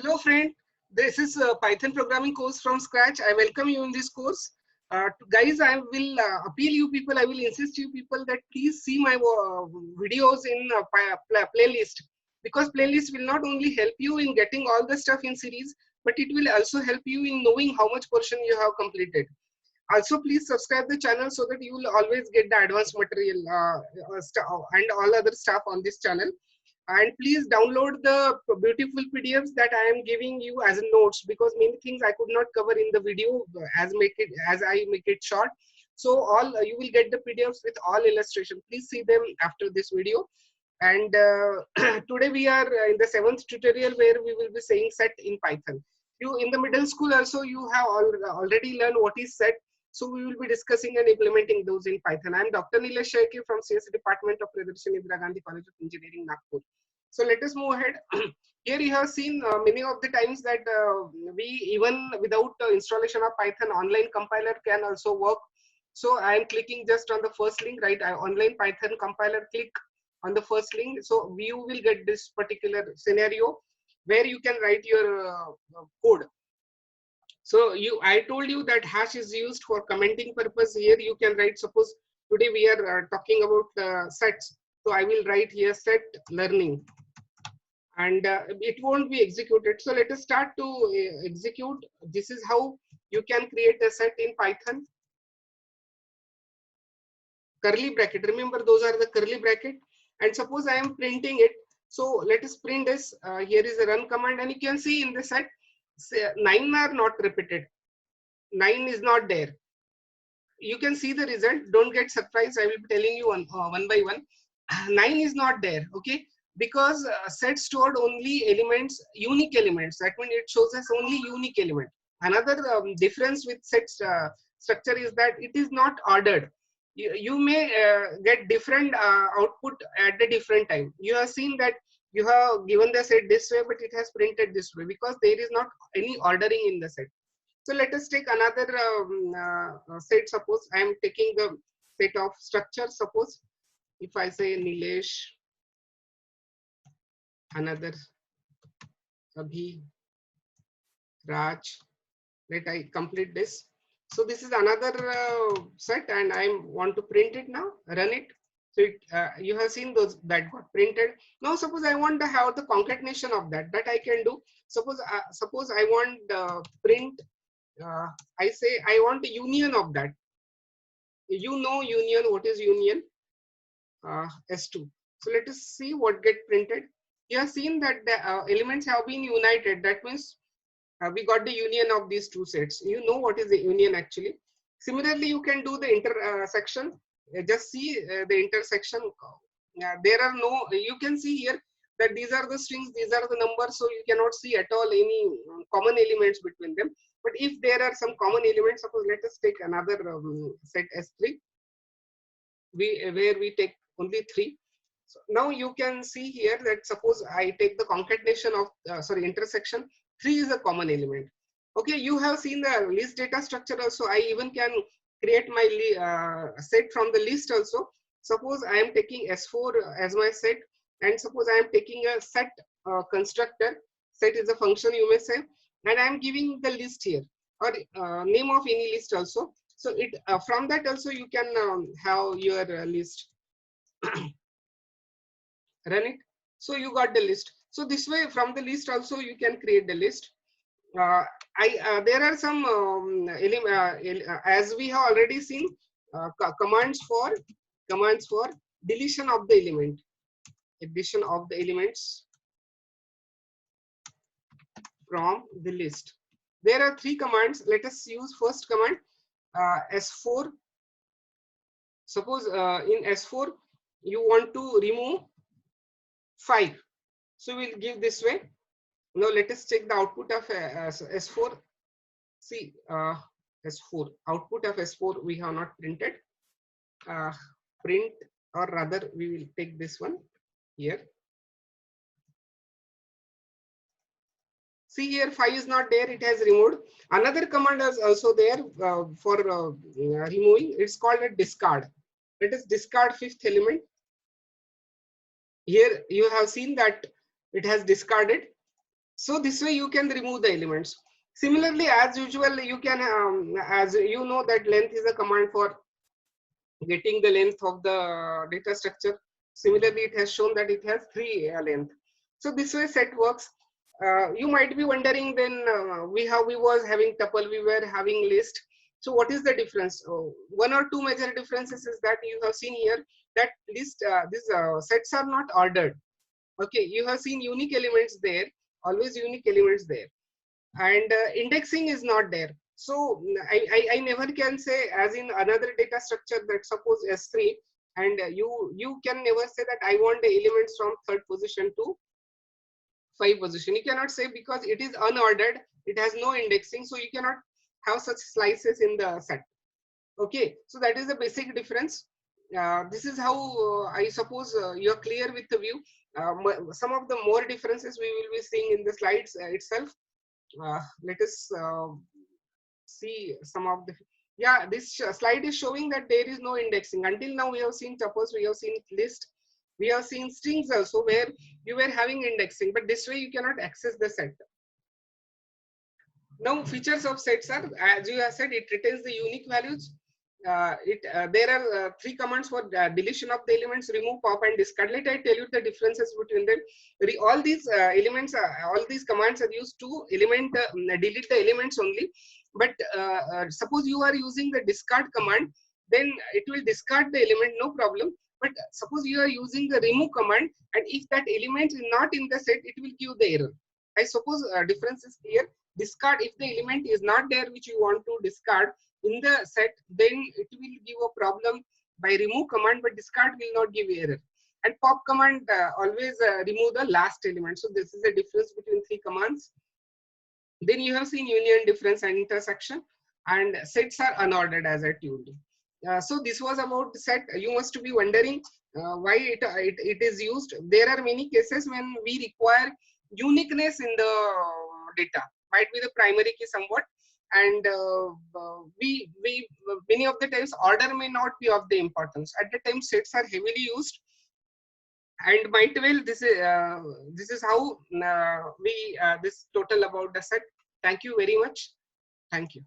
Hello friend, this is a Python programming course from scratch. I welcome you in this course. Guys, I will appeal you people, I will insist you people that please see my videos in playlist, because playlist will not only help you in getting all the stuff in series, but it will also help you in knowing how much portion you have completed. Also, please subscribe the channel so that you will always get the advanced material and all other stuff on this channel. And please download the beautiful PDFs that I am giving you as notes, because many things I could not cover in the video as I make it short. So all you will get the PDFs with all illustration. Please see them after this video. And today we are in the 7th tutorial where we will be saying set in Python. You in the middle school also you have already learned what is set. So we will be discussing and implementing those in Python. I am Dr. Nilesh Shaikh from CS Department of Priyadarshini Indira Gandhi College of Engineering, Nagpur. So let us move ahead. Here you have seen many of the times that we even without installation of Python, online compiler can also work. So I am clicking just on the first link, right? Online Python compiler, click on the first link. So you will get this particular scenario where you can write your code. So I told you that hash is used for commenting purpose. Here you can write, suppose today we are talking about sets. So I will write here set learning, and it won't be executed. So let us start to execute. This is how you can create a set in Python. Curly bracket, remember those are the curly bracket. And suppose I am printing it. So let us print this. Here is a run command, and you can see in the set 9 are not repeated. 9 is not there. You can see the result. Don't get surprised. I will be telling you one by one. 9 is not there. Okay, because set stored only elements, unique elements. That means it shows us only unique element. Another difference with set structure is that it is not ordered. You may get different output at the different time. You have seen that you have given the set this way, but it has printed this way because there is not any ordering in the set. So let us take another set. Suppose I am taking the set of structure. Suppose if I say Nilesh, another Abhi, Raj, let I complete this. So this is another set, and I want to print it now, run it. So you have seen those that got printed. Now suppose I want to have the concatenation of that I can do. Suppose I want print. I say I want a union of that. You know union, what is union? S2. So let us see what get printed. You have seen that the elements have been united. That means we got the union of these two sets. You know what is the union actually. Similarly, you can do the intersection. Just see the intersection. There are no, you can see here that these are the strings, these are the numbers, so you cannot see at all any common elements between them. But if there are some common elements, suppose let us take another set S3, where we take only 3. So now you can see here that suppose I take the concatenation of intersection, 3 is a common element. Okay, you have seen the list data structure also. I even can create my set from the list also. Suppose I am taking S4 as my set, and suppose I am taking a set constructor. Set is a function, you may say, and I am giving the list here, or name of any list also. So it from that also you can have your list. Run it. So you got the list. So this way from the list also you can create the list. There are some as we have already seen commands for deletion of the element, addition of the elements from the list. There are 3 commands. Let us use first command, S4. Suppose in S4 you want to remove 5. So we'll give this way. Now let us check the output of S4. See, S4, output of S4 we have not printed. Print, or rather we will take this one here. See here 5 is not there, it has removed. Another command is also there for removing. It's called a discard. Let us discard 5th element. Here you have seen that it has discarded. So this way you can remove the elements. Similarly, as usual, you can, as you know, that length is a command for getting the length of the data structure. Similarly, it has shown that it has 3 length. So this way set works. You might be wondering, then we was having tuple, we were having list. So what is the difference? One or two major differences is that you have seen here that list, these sets are not ordered. Okay, you have seen unique elements there, always unique elements there, and indexing is not there. So I never can say, as in another data structure, that suppose S3, and you can never say that I want the elements from 3rd position to 5 position. You cannot say, because it is unordered, it has no indexing, so you cannot have such slices in the set. Okay, so that is the basic difference. This is how I suppose you are clear with the view. Some of the more differences we will be seeing in the slides itself. Let us see some of the, yeah, this slide is showing that there is no indexing. Until now we have seen tuples, we have seen list, we have seen strings also, where you were having indexing, but this way you cannot access the set. Now features of sets are, as you have said, it retains the unique values. There are 3 commands for deletion of the elements: remove, pop, and discard. Let I tell you the differences between them. All these elements, all these commands are used to delete the elements only. But suppose you are using the discard command, then it will discard the element, no problem. But suppose you are using the remove command, and if that element is not in the set, it will give the error. I suppose difference is clear. Discard, if the element is not there which you want to discard in the set, then it will give a problem by remove command, but discard will not give error. And pop command always remove the last element. So this is the difference between 3 commands. Then you have seen union, difference, and intersection, and sets are unordered, as I told you. So this was about set. You must be wondering why it is used. There are many cases when we require uniqueness in the data. Might be the primary key somewhat, and we many of the times order may not be of the importance. At the time, sets are heavily used, and might well this is how we this total about the set. Thank you very much. Thank you.